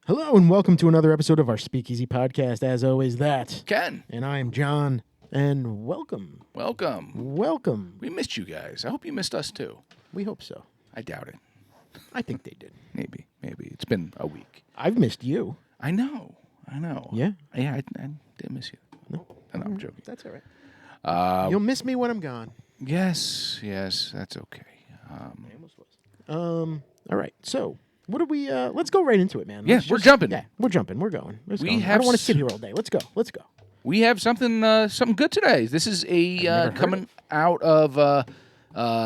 Hello and welcome to another episode of our Speakeasy podcast. As always, that Ken. and I am John. And welcome. Welcome. We missed you guys. I hope you missed us too. We hope so. I doubt it. I think they did. Maybe. It's been a week. I've missed you. I know. Yeah? Yeah, I did miss you. No, I'm joking. That's all right. You'll miss me when I'm gone. Yes, that's okay. I almost was. All right. So, what do we? Let's go right into it, man. Yeah, we're jumping. Yeah, we're jumping. We're going. I We don't have want to sit here all day. Let's go. We have something good today. This is a coming out of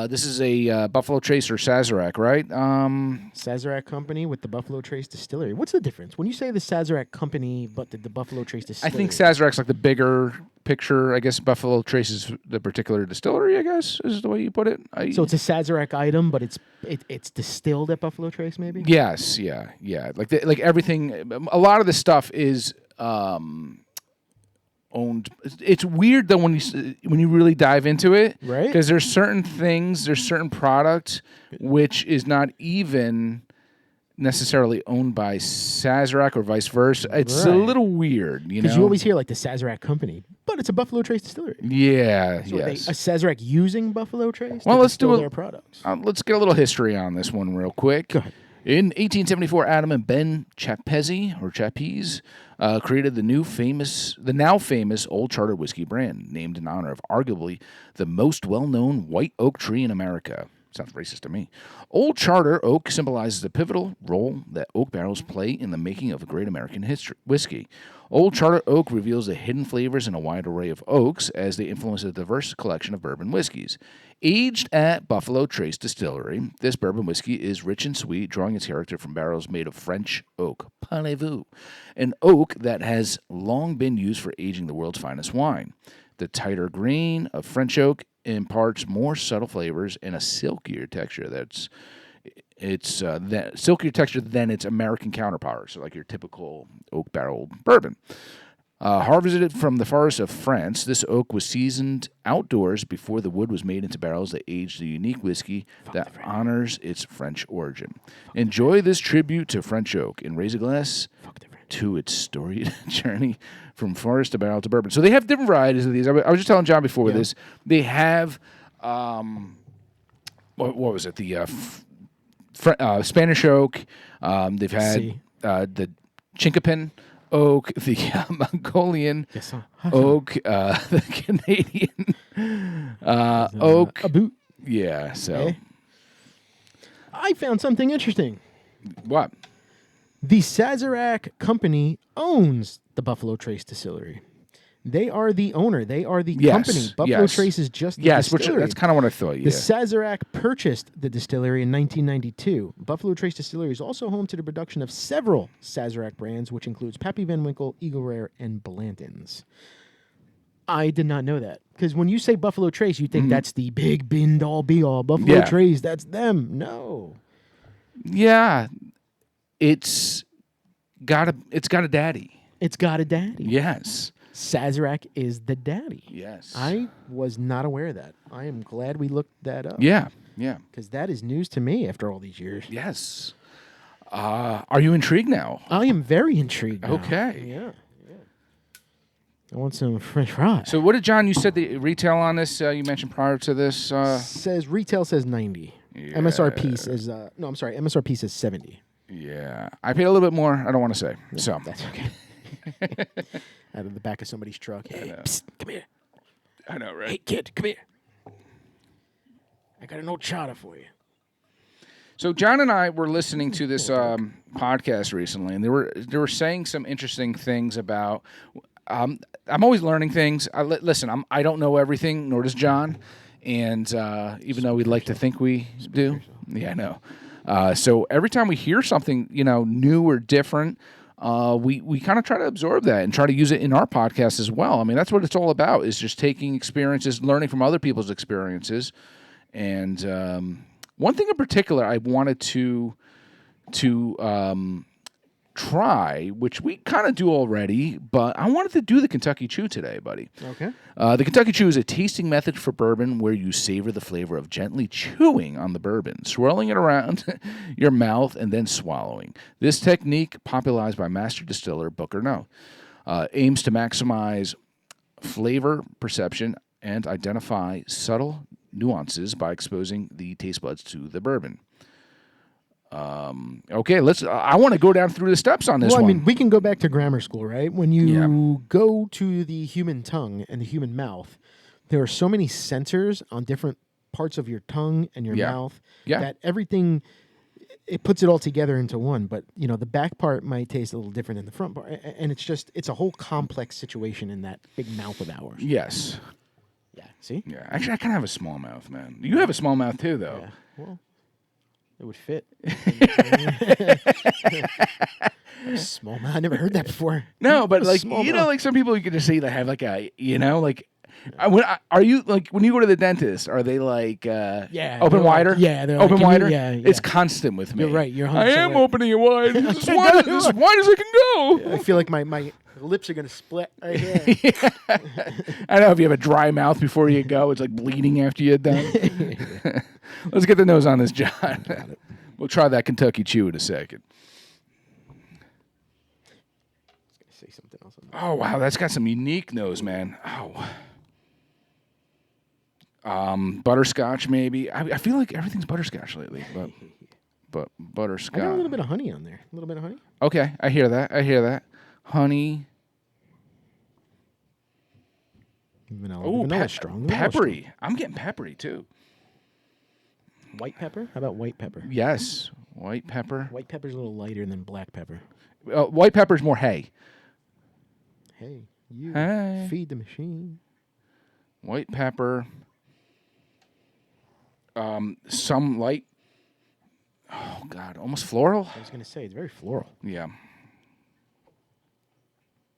this is a Buffalo Trace or Sazerac, right? Sazerac Company with the Buffalo Trace Distillery. What's the difference when you say the Sazerac Company, but the Buffalo Trace Distillery? I think Sazerac's like the bigger picture. I guess Buffalo Trace is the particular distillery, I guess, is the way you put it. So it's a Sazerac item, but it's distilled at Buffalo Trace, maybe? Yes, yeah. Like everything, a lot of the stuff is owned. It's weird though when you really dive into it, right? Because there's certain things, there's certain product which is not even necessarily owned by Sazerac or vice versa. It's a little weird, you know. Because you always hear like the Sazerac Company, but it's a Buffalo Trace distillery. Yeah, so yes. A Sazerac using Buffalo Trace. Well, let's do their products. Let's get a little history on this one real quick. Go ahead. In 1874, Adam and Ben Chapez created the now famous Old Charter whiskey brand, named in honor of arguably the most well-known white oak tree in America. Sounds racist to me. Old Charter oak symbolizes the pivotal role that oak barrels play in the making of a great American whiskey. Old Charter oak reveals the hidden flavors in a wide array of oaks as they influence a diverse collection of bourbon whiskeys. Aged at Buffalo Trace Distillery, this bourbon whiskey is rich and sweet, drawing its character from barrels made of French oak, Parlez-vous, an oak that has long been used for aging the world's finest wine. The tighter grain of French oak imparts more subtle flavors and a silkier texture. It's silkier texture than its American counterpart, so like your typical oak barrel bourbon. Harvested from the forests of France, this oak was seasoned outdoors before the wood was made into barrels that aged the unique whiskey that honors its French origin. Enjoy this tribute to French oak and raise a glass to its storied journey from forest to barrel to bourbon. So they have different varieties of these. I was just telling John before this. They have, what was it? The Spanish oak. They've had the Chinkapin oak, the Mongolian oak, the Canadian oak. Yeah, so. I found something interesting. What? The Sazerac Company owns the Buffalo Trace Distillery. They are the owner. They are the company. Buffalo Trace is just the distillery. That's kind of what I thought, The Sazerac purchased the distillery in 1992. Buffalo Trace Distillery is also home to the production of several Sazerac brands, which includes Pappy Van Winkle, Eagle Rare, and Blanton's. I did not know that. Because when you say Buffalo Trace, you think that's the big bin-all, be-all. Buffalo Trace, that's them. No. Yeah. It's got a daddy. It's got a daddy. Yes. Sazerac is the daddy. Yes. I was not aware of that. I am glad we looked that up. Yeah. Because that is news to me after all these years. Yes. Are you intrigued now? I am very intrigued now. Okay. Yeah. I want some French fries. So what did you said the retail on this, you mentioned prior to this? Retail says 90. Yeah. MSRP says, MSRP says 70. Yeah. I paid a little bit more. I don't want to say. No, so that's okay. Out of the back of somebody's truck. Hey, psst, come here. I know, right? Hey, kid, come here. I got an old chata for you. So John and I were listening to this podcast recently, and they were saying some interesting things about. I'm always learning things. Listen, I don't know everything, nor does John, and even though we'd like to think we do, yeah, I know. So every time we hear something, new or different, we kind of try to absorb that and try to use it in our podcast as well. I mean, that's what it's all about, is just taking experiences, learning from other people's experiences. And one thing in particular I wanted to try, which we kind of do already, but I wanted to do the Kentucky Chew today, buddy. Okay. The Kentucky Chew is a tasting method for bourbon where you savor the flavor of gently chewing on the bourbon, swirling it around your mouth, and then swallowing. This technique, popularized by master distiller Booker No, aims to maximize flavor perception and identify subtle nuances by exposing the taste buds to the bourbon. Okay, I want to go down through the steps on this one. I mean, we can go back to grammar school, right? When you go to the human tongue and the human mouth, there are so many sensors on different parts of your tongue and your mouth that everything, it puts it all together into one. But, you know, the back part might taste a little different than the front part. And it's a whole complex situation in that big mouth of ours. Yes. Yeah, see? Yeah, actually, I kind of have a small mouth, man. You have a small mouth, too, though. Yeah, well, it would fit. Small mouth. I never heard that before. No, but like Small you know, mouth. like some people you could just say they have like a are you like when you go to the dentist? Are they like open wider? They're open like, wider. Yeah, yeah. It's constant with me. You're right. You're 100% I am right. opening it wide. As wide as I can go. I feel like my lips are gonna split right here. I know if you have a dry mouth before you go, it's like bleeding after you're done. Let's get the nose on this, John. We'll try that Kentucky Chew in a second. Say something else. On that. Oh wow, that's got some unique nose, man. Butterscotch maybe. I feel like everything's butterscotch lately, but butterscotch. I got a little bit of honey on there. A little bit of honey. Okay, I hear that. Honey. Vanilla. Oh, Vanilla's strong. Vanilla's peppery. strong. I'm getting peppery too. White pepper? How about white pepper? Yes, white pepper. White pepper's a little lighter than black pepper. White pepper's more hay. Hey, you Hey. feed the machine. White pepper. Some light. Oh God, almost floral. I was gonna say it's very floral, Yeah.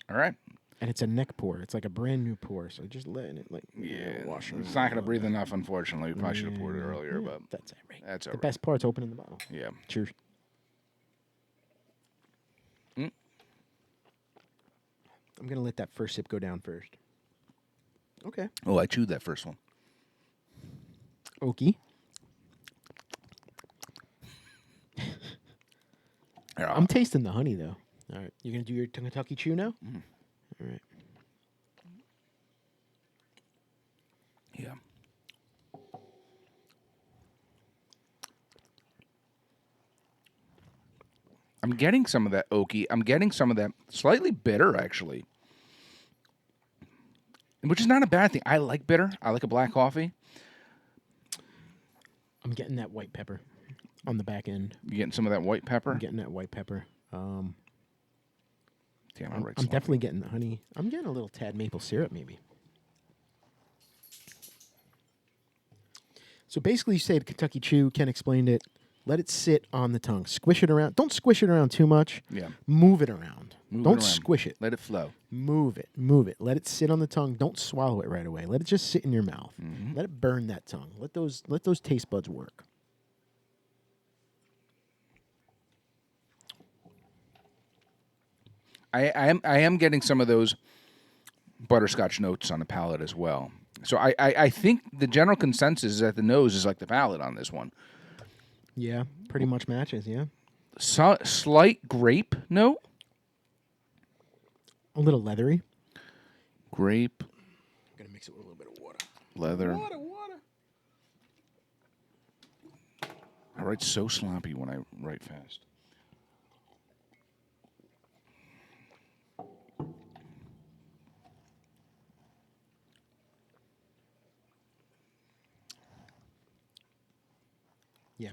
All right. and it's a neck pour. It's like a brand new pour. So just letting it wash. It's not going to breathe enough, unfortunately. We probably should have poured it earlier, but That's all right. that's all The right. best part's opening the bottle. Yeah. Cheers. Mm. I'm gonna let that first sip go down first. Okay. Oh, I chewed that first one. Okie. I'm tasting the honey though. All right, you're gonna do your Kentucky Chew now. All right. Yeah. I'm getting some of that oaky. I'm getting some of that slightly bitter, actually, which is not a bad thing. I like bitter. I like a black coffee. I'm getting that white pepper on the back end. You getting some of that white pepper? I'm getting that white pepper. Damn, I'm definitely getting the honey. I'm getting a little tad maple syrup, maybe. So basically, you say the Kentucky Chew. Ken explained it. Let it sit on the tongue. Squish it around. Don't squish it around too much. Yeah. Move it around. Move it Don't around. squish it. Let it flow. Move it. Move it. Let it sit on the tongue. Don't swallow it right away. Let it just sit in your mouth. Let it burn that tongue. Let those taste buds work. I am getting some of those butterscotch notes on the palate as well. So I think the general consensus is that the nose is like the palate on this one. Yeah, pretty much matches. Yeah, Slight grape note. a little leathery. Grape, I'm gonna mix it with a little bit of water. leather. Water. I write so sloppy when I write fast. Yeah,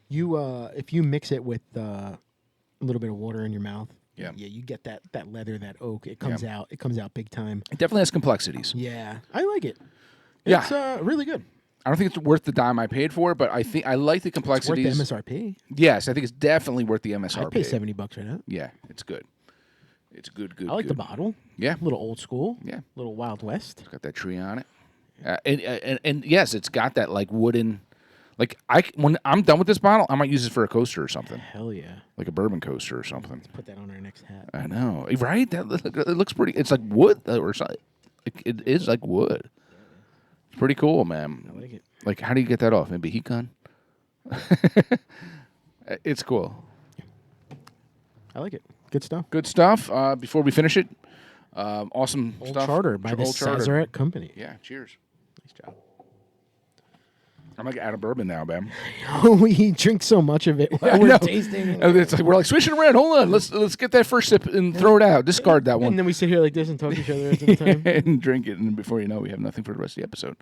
you if you mix it with a little bit of water in your mouth. Yeah. you get that leather, that oak. It comes Yeah. out. It comes out big time. It definitely has complexities. Yeah, I like it. Yeah. It's really good. I don't think it's worth the dime I paid for it, but I think I like the It's worth complexities. the MSRP. Yes, I think it's definitely worth the MSRP. I'd pay $70 for that. Yeah, it's good. It's good. I like the good. bottle. Yeah, A little old school. yeah. A little Wild West. Got that tree on it, and yes, it's got that like wooden Like when I'm done with this bottle, I might use it for a coaster or something, Hell yeah. like a bourbon coaster or something. Put that on our next hat. I know, right? It looks pretty. It's like wood or something. It is like wood. It's pretty cool, man. I like it. Like, how do you get that off? Maybe heat gun. It's cool. I like it. Good stuff. Good stuff. Before we finish it, awesome Old stuff. Charter by the Old Charter. Sazerac Company. Yeah, cheers. Nice job. I'm like out of bourbon now, man. We drink so much of it while we're tasting. And it's like we're like swishing around. Hold on, let's get that first sip and throw it out. Discard that one. And then we sit here like this and talk to each other at the time. And drink it, and before you know, we have nothing for the rest of the episode.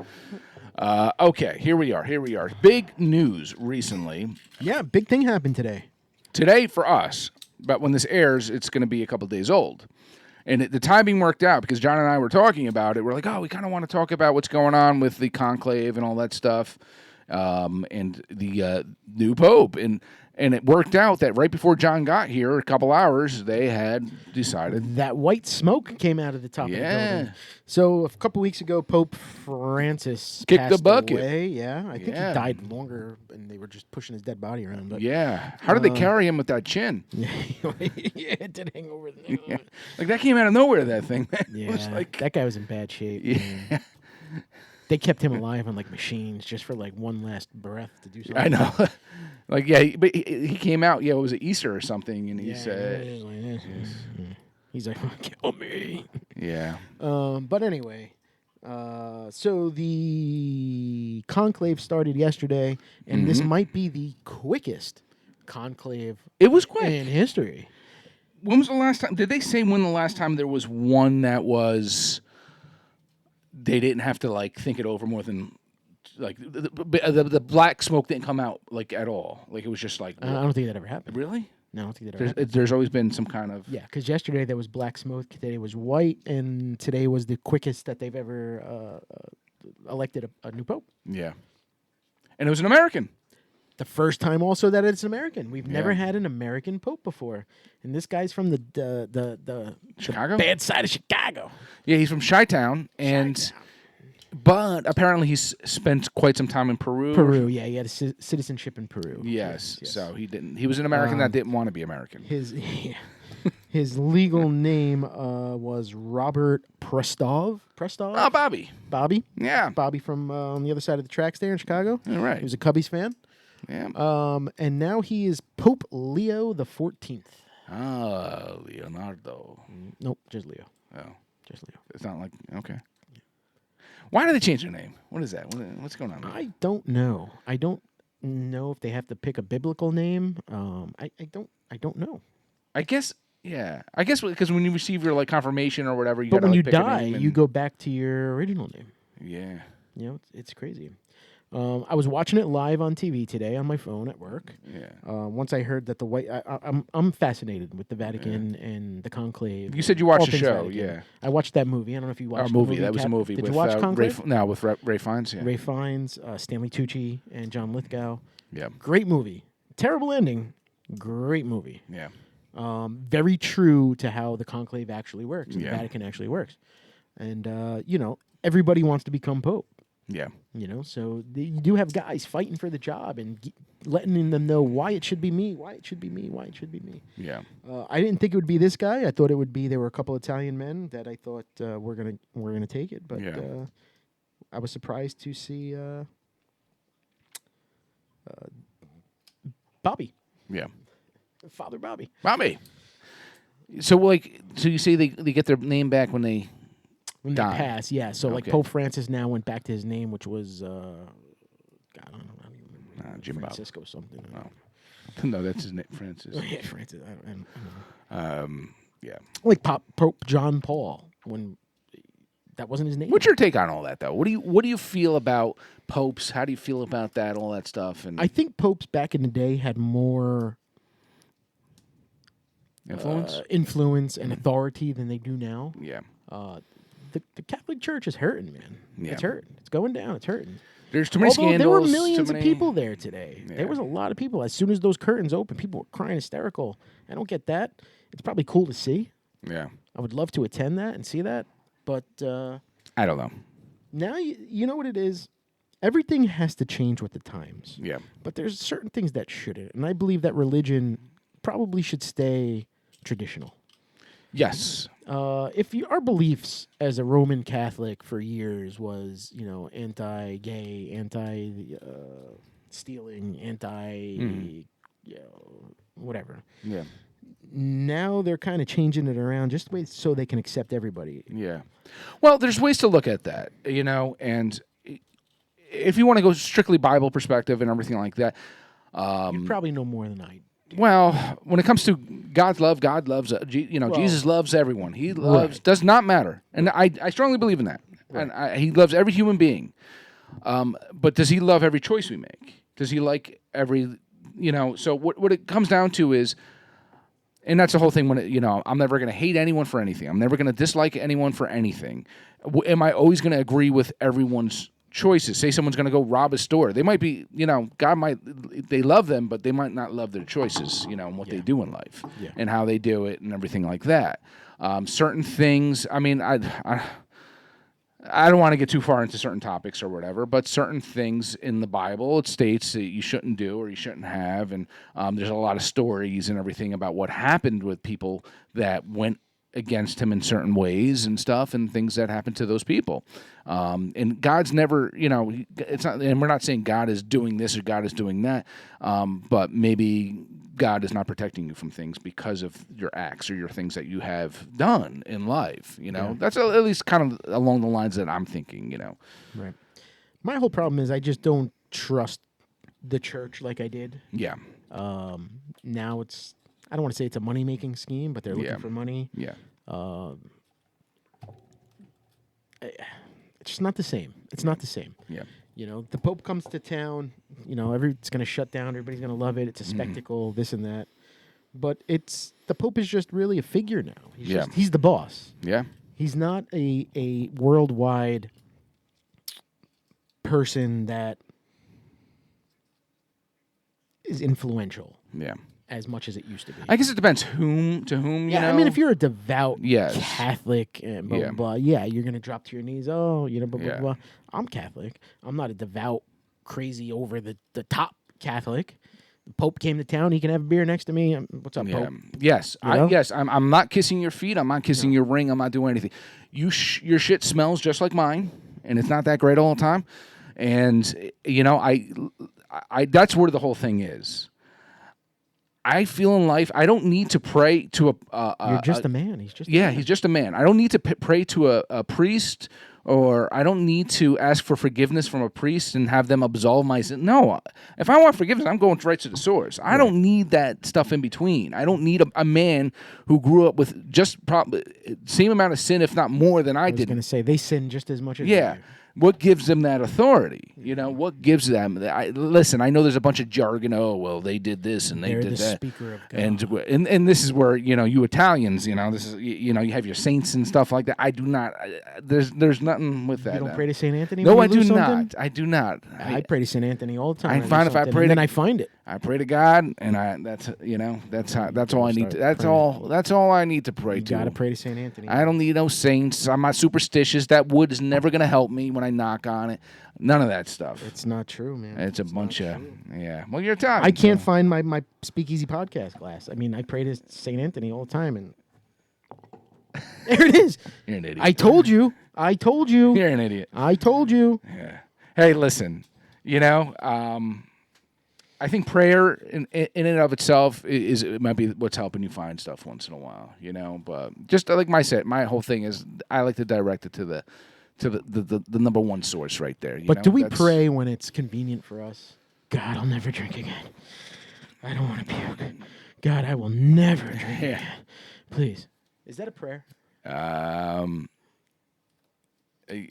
Okay, here we are. Big news recently. Yeah, big thing happened today. Today for us, but when this airs, it's going to be a couple days old. And the timing worked out because John and I were talking about it. We're like, oh, we kind of want to talk about what's going on with the conclave and all that stuff, and the new pope. And it worked out that right before John got here, a couple hours, they had decided. That white smoke came out of the top of the building. So a couple weeks ago, Pope Francis Kicked the passed bucket. away. Yeah, I think he died longer, and they were just pushing his dead body around. But How did they carry him with that chin? yeah, it did hang over there. Yeah. Like that came out of nowhere, that thing. Yeah, It was like, that guy was in bad shape. yeah. Man. They kept him alive on like machines just for like one last breath to do something. I know. Like, but he came out, it was Easter or something, and he said, he's like, kill me. yeah. But anyway, so the conclave started yesterday, and this might be the quickest conclave It was quick. in history. When was the last time? Did they say when the last time there was one that was? They didn't have to like think it over more than like the black smoke didn't come out like at all. Like it was just like I don't think that ever happened. really. No, I don't think that ever happened. There's always been some kind of Because yesterday there was black smoke, today was white, and today was the quickest that they've ever elected a new pope. and it was an American. The first time also that it's American. We've never had an American pope before, and this guy's from the Chicago? bad side of Chicago. Yeah, he's from Chi-Town, but apparently he's spent quite some time in Peru. Peru, yeah, he had citizenship in Peru. Yes, so he didn't. He was an American that didn't want to be American. His legal name was Robert Prestov. Oh, Bobby. Bobby. Yeah. Bobby from on the other side of the tracks there in Chicago. All right. He was a Cubbies fan. Yeah. And now he is Pope Leo the 14th. Ah, Leonardo. Nope, just Leo. Oh, Just Leo. it's not like okay. Why did they change their name? What is that? What's going on? I don't know. I don't know if they have to pick a biblical name. I don't know. I guess. Yeah. I guess because when you receive your like confirmation or whatever, you But gotta, when like, you pick a die, name you go back to your original name. Yeah. You know, it's crazy. I was watching it live on TV today on my phone at work. Yeah. Once I heard that the white, I'm fascinated with the Vatican and the conclave. You said you all watched the things show. Vatican. Yeah. I watched that movie. I don't know if you watched Our the movie. That was a movie. Did with, you watch Ray, Conclave? with Ray Fiennes. Yeah. Ray Fiennes, Stanley Tucci, and John Lithgow. Yeah. Great movie. Terrible ending. Great movie. Yeah. Very true to how the conclave actually works. And Yeah. The Vatican actually works. And, everybody wants to become pope. Yeah. So you do have guys fighting for the job and letting them know why it should be me, why it should be me, why it should be me. Yeah. I didn't think it would be this guy. I thought it would be. There were a couple Italian men that I thought were gonna take it, but I was surprised to see Bobby. Yeah. Father Bobby. Bobby. So you say they get their name back when they die. They pass, yeah. So like Okay. Pope Francis now went back to his name, which was God, I don't even remember. Jim Bob. Francisco something. Oh. No, that's his name, Francis. Yeah, Francis. I don't know. Yeah. Like Pope John Paul when that wasn't his name. What's your take on all that, though? What do you feel about popes? How do you feel about that? All that stuff? And I think popes back in the day had more influence. and authority than they do now. Yeah. The Catholic Church is hurting, man. Yeah. It's hurting. It's going down. It's hurting. There's too many Although scandals. there were millions too of many... people there today. Yeah. There was a lot of people. As soon as those curtains opened, people were crying hysterical. I don't get that. It's probably cool to see. Yeah. I would love to attend that and see that. But I don't know. now you know what it is. everything has to change with the times. Yeah. But there's certain things that shouldn't. And I believe that religion probably should stay traditional. Yes. If our beliefs as a Roman Catholic for years was, anti-gay, anti-stealing, whatever. Yeah. Now they're kind of changing it around just so they can accept everybody. Yeah. Well, there's ways to look at that, and if you want to go strictly Bible perspective and everything like that. You probably know more than I do. Well, when it comes to God's love, God loves, Jesus loves everyone. He loves, does not matter. And I strongly believe in that. Right. And he loves every human being. But does he love every choice we make? Does he like every, so what it comes down to is, and that's the whole thing when, I'm never going to hate anyone for anything. I'm never going to dislike anyone for anything. Am I always going to agree with everyone's choices? Say someone's going to go rob a store. They might be, they love them, but they might not love their choices, and what they do in life and how they do it and everything like that. Certain things, I mean, I don't want to get too far into certain topics or whatever, but certain things in the Bible, it states that you shouldn't do or you shouldn't have. And there's a lot of stories and everything about what happened with people that went against him in certain ways and stuff, and things that happened to those people. And God's never, it's not, and we're not saying God is doing this or God is doing that, but maybe God is not protecting you from things because of your acts or your things that you have done in life. That's at least kind of along the lines that I'm thinking. Right. My whole problem is I just don't trust the church like I did. Yeah. Now I don't want to say it's a money-making scheme, but they're looking for money. Yeah. It's just not the same. It's not the same. Yeah. The Pope comes to town. It's going to shut down. Everybody's going to love it. It's a spectacle, this and that. But the Pope is just really a figure now. He's the boss. Yeah. He's not a worldwide person that is influential. Yeah. As much as it used to be. I guess it depends to whom, I mean, if you're a devout Yes. Catholic and blah, blah, blah, you're going to drop to your knees. Oh, blah, blah, blah. I'm Catholic. I'm not a devout, crazy, over the top Catholic. The Pope came to town. He can have a beer next to me. What's up, Pope? Yes. I'm not kissing your feet. I'm not kissing your ring. I'm not doing anything. Your shit smells just like mine, and it's not that great all the time. And, I that's where the whole thing is. I feel in life, I don't need to pray to You're just a man. He's just he's just a man. I don't need to pray to a priest, or I don't need to ask for forgiveness from a priest and have them absolve my sin. No, if I want forgiveness, I'm going right to the source. I don't need that stuff in between. I don't need a man who grew up with just probably same amount of sin, if not more than I did. I was going to say, they sin just as much as you do. What gives them that authority? What gives them? Listen, I know there's a bunch of jargon. Oh, well, they did this and they did the that. Speaker of God. And this is where you Italians, this is you have your saints and stuff like that. I do not. There's nothing with that. You don't pray to Saint Anthony? No, when I you lose do something? not. I do not. I pray to Saint Anthony all the time. I find if I pray, and then I find it. I pray to God, and that's all I need. That's all I need to pray to. You gotta pray to Saint Anthony. I don't need no saints. I'm not superstitious. That wood is never gonna help me when I knock on it. None of that stuff. It's not true, man. It's a bunch of Well, you're Italian. I can't find my Speakeasy podcast glass. I mean, I pray to Saint Anthony all the time, and there it is. You're an idiot. I told you. You're an idiot. I told you. Yeah. Hey, listen. I think prayer in and of itself it might be what's helping you find stuff once in a while, But just like my whole thing is, I like to direct it to the number one source right there. But do we pray when it's convenient for us? God, I'll never drink again. I don't want to puke. God, I will never drink again. Please. Is that a prayer?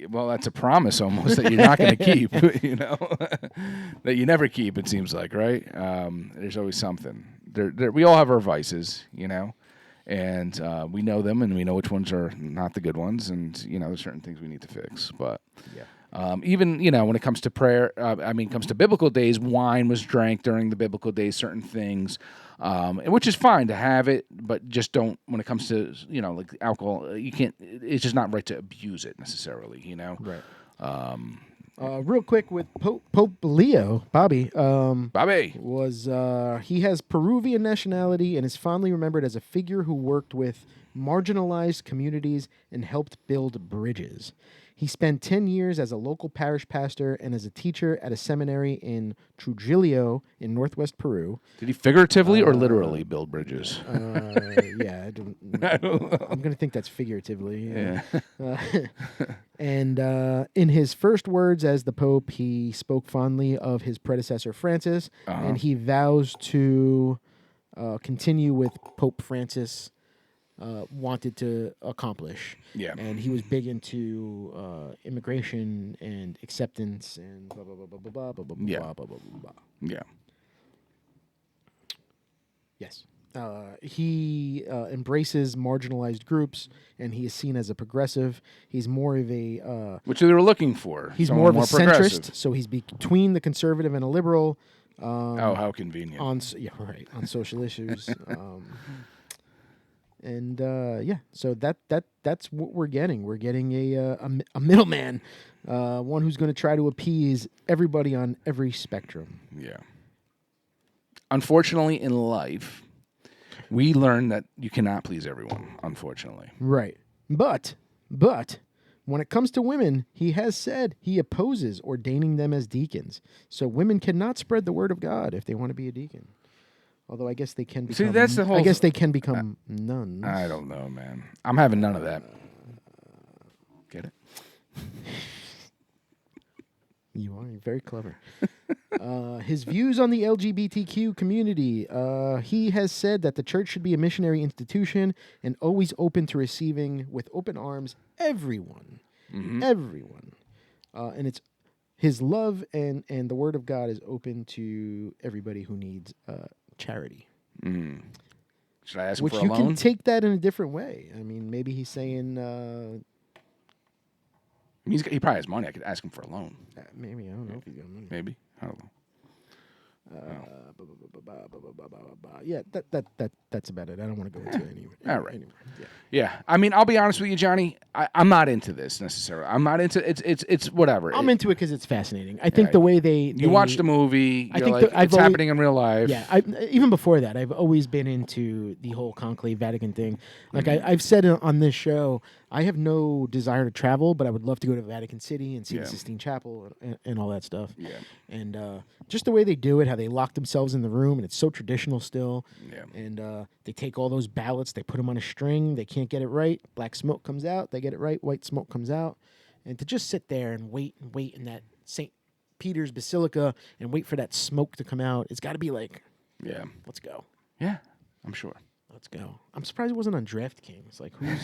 Well, that's a promise almost that you're not going to keep, that you never keep, it seems like, right? There's always something. We all have our vices, and we know them, and we know which ones are not the good ones, and, there's certain things we need to fix. But even, when it comes to prayer, comes to biblical days, wine was drank during the biblical days, certain things, which is fine to have it, but just don't, when it comes to, like alcohol, you can't, it's just not right to abuse it necessarily, Right. Real quick with Pope Leo, Bobby. Bobby. He has Peruvian nationality and is fondly remembered as a figure who worked with marginalized communities and helped build bridges. He spent 10 years as a local parish pastor and as a teacher at a seminary in Trujillo in northwest Peru. Did he figuratively or literally build bridges? Yeah, I'm going to think that's figuratively. Yeah. And in his first words as the Pope, he spoke fondly of his predecessor Francis, and he vows to continue with Pope Francis wanted to accomplish. Yeah. And he was big into immigration and acceptance and blah, blah, blah, blah, blah, blah, blah, Yeah. blah, blah, blah, blah, blah. Yeah. Yes. He embraces marginalized groups, and he is seen as a progressive. He's more of a... which they were looking for. He's Someone more of a progressive. centrist, so he's between the conservative and a liberal. Oh, how convenient. On social issues. So that's what we're getting. We're getting a middleman, one who's going to try to appease everybody on every spectrum. Yeah. Unfortunately, in life, we learn that you cannot please everyone, unfortunately. Right. But when it comes to women, he has said he opposes ordaining them as deacons. So women cannot spread the word of God if they want to be a deacon. Although I guess they can become... See, that's the whole... I guess they can become nuns. I don't know, man. I'm having none of that. Get it? You are very clever. His views on the LGBTQ community. He has said that the church should be a missionary institution and always open to receiving with open arms everyone. Mm-hmm. Everyone. And it's his love and the word of God is open to everybody who needs charity. Mm. Should I ask him Which for a you loan? can take that in a different way. I mean, maybe he's saying... he probably has money. I could ask him for a loan. maybe. I don't know if he's got money. Maybe. I don't know. Yeah, that's about it. I don't want to go into any. All right. Anymore. Yeah. I mean, I'll be honest with you, Johnny. I'm not into this necessarily. I'm not into it's whatever. I'm into it because it's fascinating. I think the way you watch the movie. I You're think like, I've it's always, happening in real life. Yeah. Even before that, I've always been into the whole conclave Vatican thing. Like I've said on this show, I have no desire to travel, but I would love to go to Vatican City and see the Sistine Chapel and all that stuff. Yeah. And just the way they do it, how they lock themselves in the room, and it's so traditional still. Yeah. And they take all those ballots, they put them on a string, they can't get it right. Black smoke comes out, they get it right. White smoke comes out. And to just sit there and wait in that St. Peter's Basilica and wait for that smoke to come out, it's got to be like, Yeah. let's go. Yeah. I'm sure. Let's go. I'm surprised it wasn't on DraftKings. Like, who's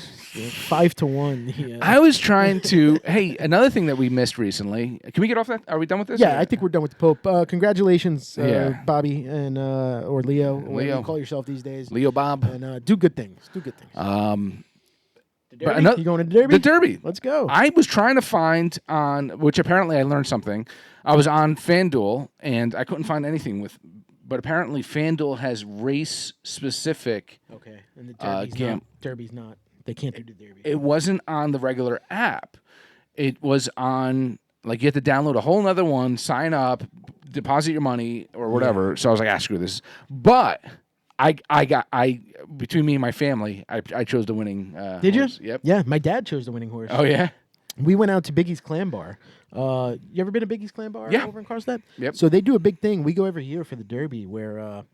5-1? Yeah. I was trying to. Hey, another thing that we missed recently. Can we get off that? Are we done with this? Yeah, I think we're done with the Pope. Congratulations, Yeah. Bobby and or Leo, or whatever Leo. you call yourself these days. Leo Bob. And do good things. Do good things. The Derby? but another- You going to the Derby? The Derby. Let's go. I was trying to find on, which apparently I learned something. I was on FanDuel and I couldn't find anything with, but apparently FanDuel has race specific. Okay. And the Derby's not. They can't do the Derby. It wasn't on the regular app. It was on, like, you have to download a whole nother one, sign up, deposit your money or whatever. So I was like, screw this. But between me and my family, I chose the winning Did horse. you? Yep. Yeah, my dad chose the winning horse. Oh, yeah? We went out to Biggie's Clam Bar. You ever been to Biggie's Clam Bar Yeah. over in Carlstadt? Yep. So they do a big thing. We go every year for the Derby where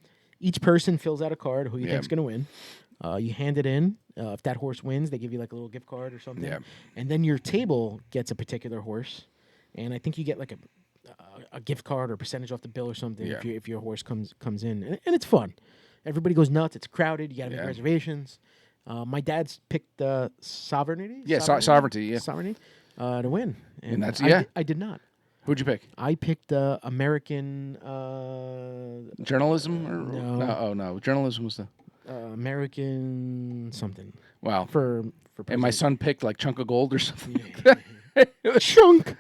each person fills out a card who you think's going to win. You hand it in. If that horse wins, they give you like a little gift card or something. Yeah. And then your table gets a particular horse. And I think you get like a gift card or a percentage off the bill or something if your horse comes in. And it's fun. Everybody goes nuts. It's crowded. You got to make reservations. My dad's picked Sovereignty. Yeah, Sovereignty. Yeah. Sovereignty to win. And that's I did not. Who'd you pick? I picked American. Journalism? Or, No. No. Journalism was the. American something. Wow. For And my son picked like Chunk of Gold or something. Chunk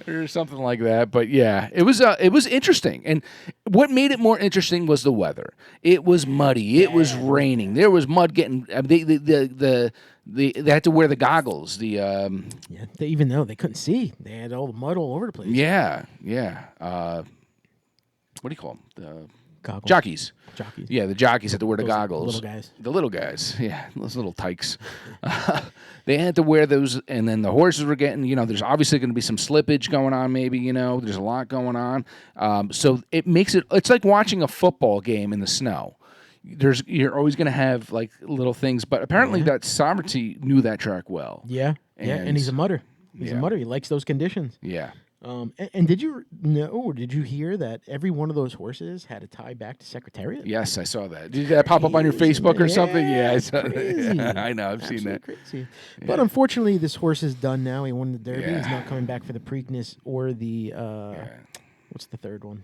or something like that. But yeah, it was interesting. And what made it more interesting was the weather. It was muddy. It was raining. There was mud getting They had to wear the goggles. Yeah, even though they couldn't see, they had all the mud all over the place. Yeah. What do you call them? The Goggles. jockeys. Jockeys. Yeah, the jockeys had to wear the Those goggles. little guys. The little guys. Yeah, those little tykes. They had to wear those, and then the horses were getting, there's obviously going to be some slippage going on maybe, there's a lot going on. So it makes it's like watching a football game in the snow. You're always going to have like little things, but apparently that Sovereignty knew that track well. Yeah, and he's a mutter. He's a mutter. He likes those conditions. Yeah. And did you know, or did you hear that every one of those horses had a tie back to Secretariat? Yes, I saw that. Did that pop up on your Facebook or something? Yeah, I saw crazy. that. I know, I've seen that. Crazy. Yeah. But unfortunately, this horse is done now. He won the Derby. He's not coming back for the Preakness or the what's the third one?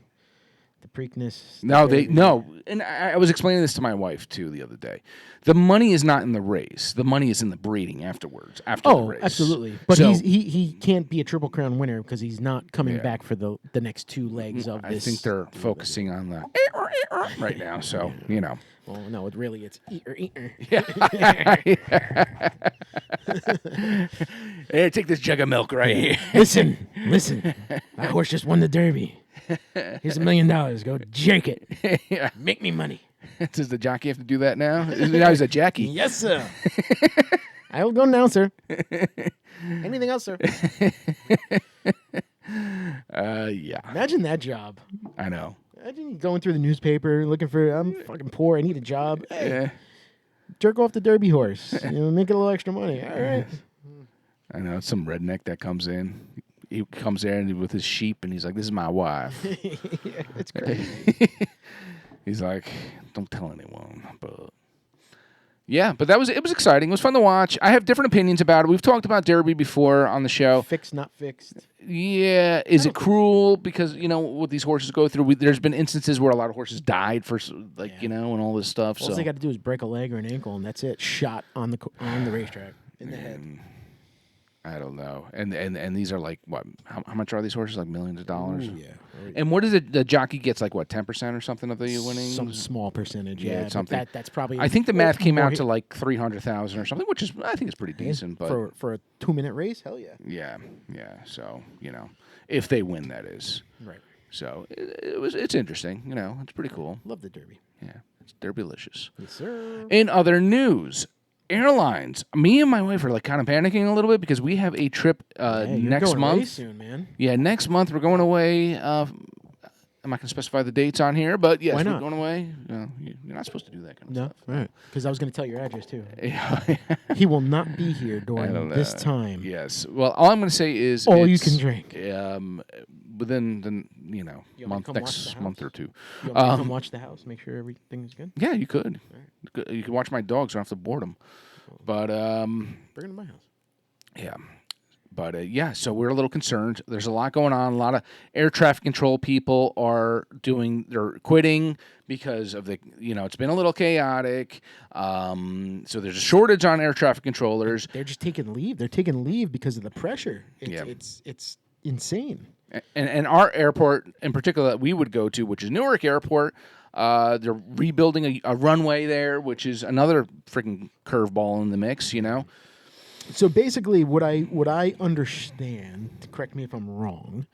The Preakness. No. And I was explaining this to my wife too the other day. The money is not in the race. The money is in the breeding afterwards. After the race. Absolutely. But he can't be a Triple Crown winner because he's not coming back for the next two legs of this. I think they're focusing on the right now. So Well, no, really it's eater. Hey, take this jug of milk right here. Listen. That horse just won the Derby. Here's $1 million. Go jake it. Yeah. Make me money. Does the jockey have to do that now? Now he's a Jackie. Yes, sir. I will go now, sir. Anything else, sir? Yeah. Imagine that job. I know. Imagine going through the newspaper looking for, I'm fucking poor, I need a job. Hey, Yeah. jerk off the Derby horse. Make a little extra money. All right. I know. It's some redneck that comes in. He comes there and with his sheep, and he's like, "This is my wife." Yeah, it's crazy. He's like, "Don't tell anyone." But yeah, but it was exciting. It was fun to watch. I have different opinions about it. We've talked about Derby before on the show. Fixed, not fixed. Yeah, is it cruel because what these horses go through? There's been instances where a lot of horses died for and all this stuff. All they got to do is break a leg or an ankle, and that's it. Shot on the racetrack in the head. I don't know. And these are like what? How much are these horses? Like millions of dollars? Ooh, yeah. And what is it? The jockey gets like what? 10% or something of the winnings? Some small percentage. Yeah, something. That's probably. I think the math came out to like 300,000 or something, which is I think it's pretty decent. But for a 2-minute race, hell yeah. Yeah. So if they win, that is right. So it's interesting. It's pretty cool. Love the Derby. Yeah, it's Derby-licious. Yes, sir. In other news. Airlines. Me and my wife are like kind of panicking a little bit because we have a trip next going month. away soon, man. Yeah, next month we're going away. I'm not going to specify the dates on here, but yes, Why not? we're going away. You're not supposed to do that kind of stuff. Right. Because I was going to tell your address too. Yeah. He will not be here during this time. Yes. Well, all I'm going to say is all you can drink. Within the next month or two. You want me to come watch the house, make sure everything's good? Yeah, you could. Right. You can watch my dogs. I don't have to board them. But bring them to my house. Yeah. But so we're a little concerned. There's a lot going on. A lot of air traffic control people they're quitting because of it's been a little chaotic. So there's a shortage on air traffic controllers. They're just taking leave. They're taking leave because of the pressure. It's insane. And our airport in particular that we would go to, which is Newark Airport, they're rebuilding a runway there, which is another freaking curveball in the mix, So basically, what I understand, correct me if I'm wrong,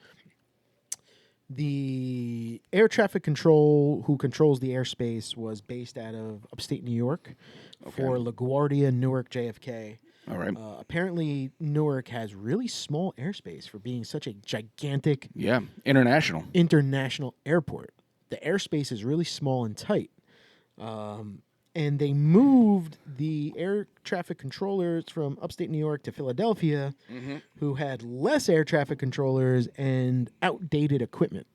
the air traffic control who controls the airspace was based out of upstate New York for LaGuardia, Newark, JFK. All right. Apparently, Newark has really small airspace for being such a gigantic international airport. The airspace is really small and tight. And they moved the air traffic controllers from upstate New York to Philadelphia, who had less air traffic controllers and outdated equipment.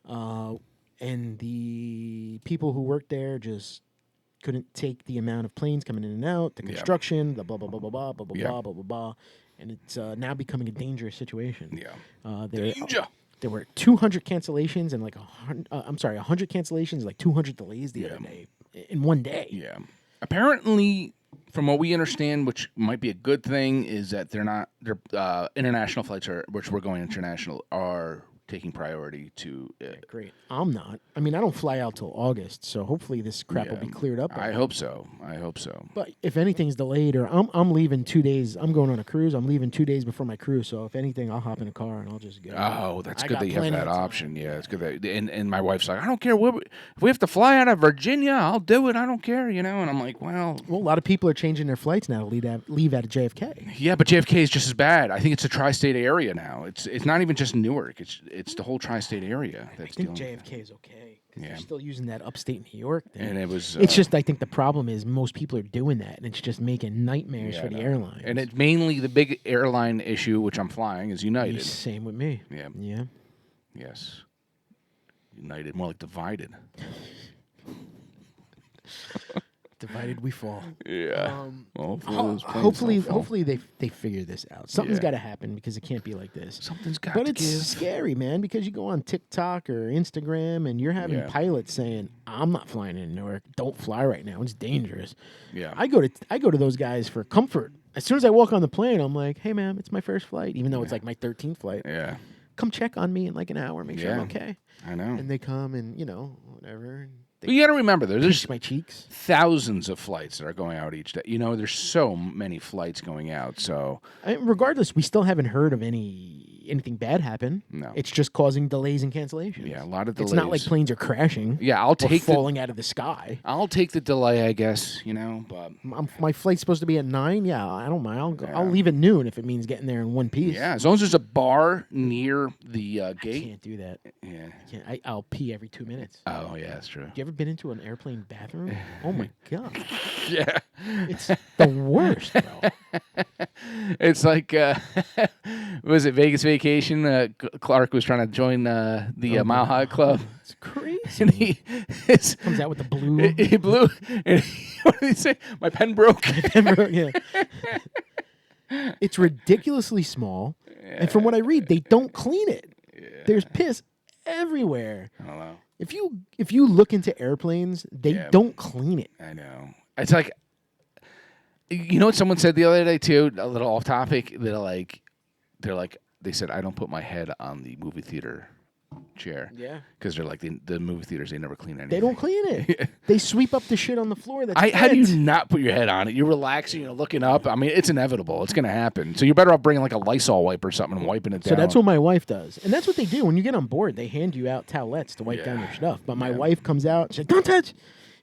And the people who worked there just couldn't take the amount of planes coming in and out, the construction, the blah, blah, blah, blah, blah, blah, blah, blah, blah, blah, blah. And it's now becoming a dangerous situation. Yeah. Danger. There were 200 cancellations and 100 cancellations and 200 delays the other day in one day. Yeah. Apparently, from what we understand, which might be a good thing, is that their international flights which we're going international, are taking priority to. Great. I'm not. I mean, I don't fly out till August, so hopefully this crap will be cleared up. I hope so. But if anything's delayed, or I'm leaving 2 days, I'm going on a cruise. I'm leaving 2 days before my cruise, so if anything, I'll hop in a car and I'll just go. Oh, that's good that you have that option. Yeah, it's good that. And my wife's like, I don't care. If we have to fly out of Virginia, I'll do it. I don't care, And I'm like, well, a lot of people are changing their flights now to leave out of JFK. Yeah, but JFK is just as bad. I think it's a tri-state area now. It's not even just Newark. It's the whole tri-state area. I think JFK is okay. Yeah. They're still using that upstate New York thing. And it was. It's just, I think the problem is most people are doing that, and it's just making nightmares for the airlines. And it's mainly the big airline issue, which I'm flying, is United. Same with me. Yeah. Yeah. Yes. United, more like divided. Divided we fall. Yeah. Hopefully they figure this out. Something's got to happen because it can't be like this. Something's got But to it's scary, man, because you go on TikTok or Instagram and you're having pilots saying, "I'm not flying in Newark. Don't fly right now. It's dangerous." Yeah. I go to those guys for comfort. As soon as I walk on the plane, I'm like, "Hey, ma'am, it's my first flight," even though it's like my 13th flight. Yeah. Come check on me in like an hour, make sure I'm okay. I know. And they come and whatever. But you got to remember, there's my cheeks. Thousands of flights that are going out each day. There's so many flights going out. So regardless, we still haven't heard of anything bad happen. No, it's just causing delays and cancellations. Yeah, a lot of delays. It's not like planes are crashing. Yeah, I'll take falling out of the sky. I'll take the delay, I guess. But my flight's supposed to be at 9. Yeah, I don't mind. I'll leave at noon if it means getting there in one piece. Yeah, as long as there's a bar near the gate. I can't do that. Yeah, I'll pee every 2 minutes. Oh yeah, that's true. You ever been into an airplane bathroom? Oh my god. Yeah, it's the worst, bro. It's like was it Vegas Vacation? Clark was trying to join the Mile High Club. It's crazy. And he comes out with the blue. He blew. And what did he say? My pen broke. Yeah. It's ridiculously small, and from what I read, they don't clean it. Yeah. There's piss everywhere. I don't know. If you look into airplanes, they don't clean it. I know. It's like, what someone said the other day too, a little off topic. They said, I don't put my head on the movie theater chair. Yeah. Because they're like the movie theaters, they never clean anything. They don't clean it. They sweep up the shit on the floor. How do you not put your head on it? You're relaxing, you're looking up. I mean, it's inevitable. It's going to happen. So you're better off bringing like a Lysol wipe or something and wiping it down. So that's what my wife does. And that's what they do. When you get on board, they hand you out towelettes to wipe down your stuff. But my wife comes out, she's like, "Don't touch."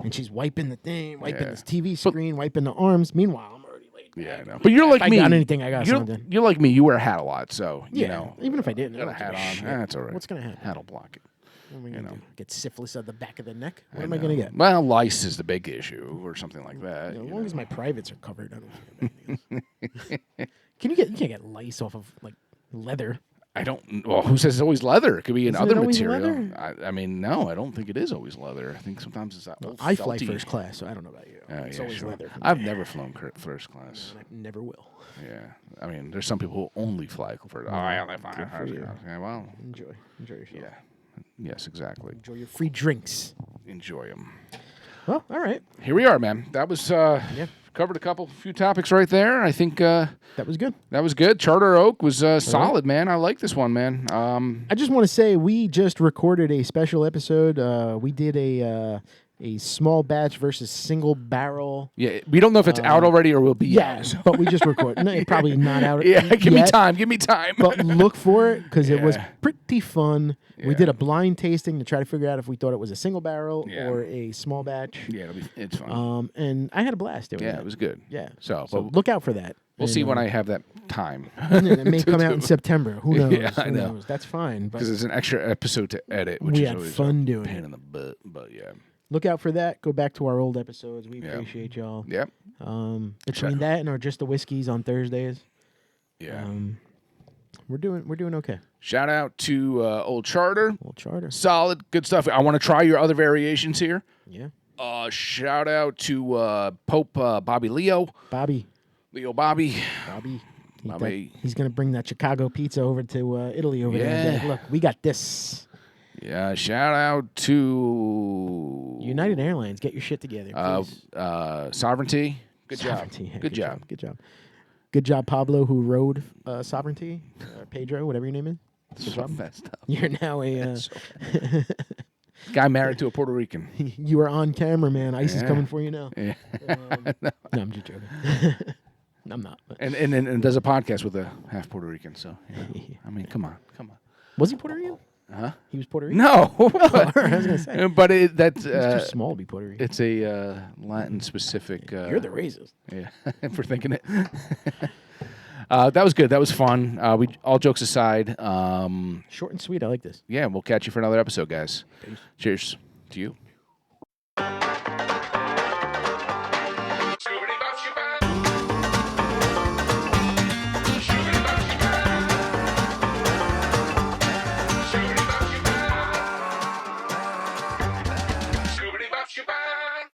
And she's wiping the thing, wiping the TV screen, wiping the arms. Meanwhile, I'm already late. Yeah, I know. But you're like if me. I got anything, I got something. You're like me. You wear a hat a lot, so, even if I didn't. Got a hat on. That's all right. What's going to happen? Hat will block it. What am I going to do? Get syphilis at the back of the neck? What am I going to get? Well, lice is the big issue or something like that. As long as my privates are covered, I don't care. You can't get lice off of like leather. I don't. Well, who says it's always leather? It could be Isn't another it always material. leather? I mean, no, I don't think it is always leather. I think sometimes it's that. I fly first class, so I don't know about you. It's always leather. I've never flown first class. I never will. Yeah, I mean, there's some people who only fly first. I only fly first class. Yeah, well, enjoy yourself. Yeah. Yes, exactly. Enjoy your free drinks. Enjoy them. Well, all right. Here we are, man. That was covered a few topics right there. I think that was good. That was good. Charter Oak was solid, man. I like this one, man. I just want to say we just recorded a special episode. We did a small batch versus single barrel. Yeah, we don't know if it's out already or will be. Yes, but we just recorded. No, probably not out. Yeah, give me time. Give me time. But look for it because it was pretty fun. Yeah. We did a blind tasting to try to figure out if we thought it was a single barrel or a small batch. Yeah, it's fun. And I had a blast doing it. Yeah, it was good. Yeah. So look out for that. We'll see when I have that time. It may come out in September. Who knows? Yeah, I know. Who knows? That's fine. Because it's an extra episode to edit, which we is had always fun a doing pain it. in the butt. But yeah. Look out for that. Go back to our old episodes. We appreciate y'all. Yep. Between that and our Just the Whiskeys on Thursdays. Yeah. We're doing okay. Shout out to Old Charter. Old Charter. Solid, good stuff. I want to try your other variations here. Yeah. Shout out to Pope Bobby Leo. Bobby. Bobby. He's gonna bring that Chicago pizza over to Italy over there. Look, we got this. Yeah. Shout out to United Airlines. Get your shit together, please. Sovereignty. Good Sovereignty. job. Yeah, Good job. Good job. Good job, Pablo, who rode Sovereignty. Pedro, whatever your name is. Good so job. messed up. You're now a. So guy married to a Puerto Rican. You are on camera, man. ICE is Yeah. coming for you now. Yeah. No, I'm just joking. I'm not. But. And does a podcast with a half Puerto Rican. So I mean, come on. Was he Puerto Rican? Huh? He was Puerto Rican. No, I was gonna say. but that's It's too small to be Puerto Rican. it's a Latin specific. You're the racist. Yeah, for thinking it. That was good. That was fun. We all jokes aside. Short and sweet. I like this. Yeah, we'll catch you for another episode, guys. Peace. Cheers to you.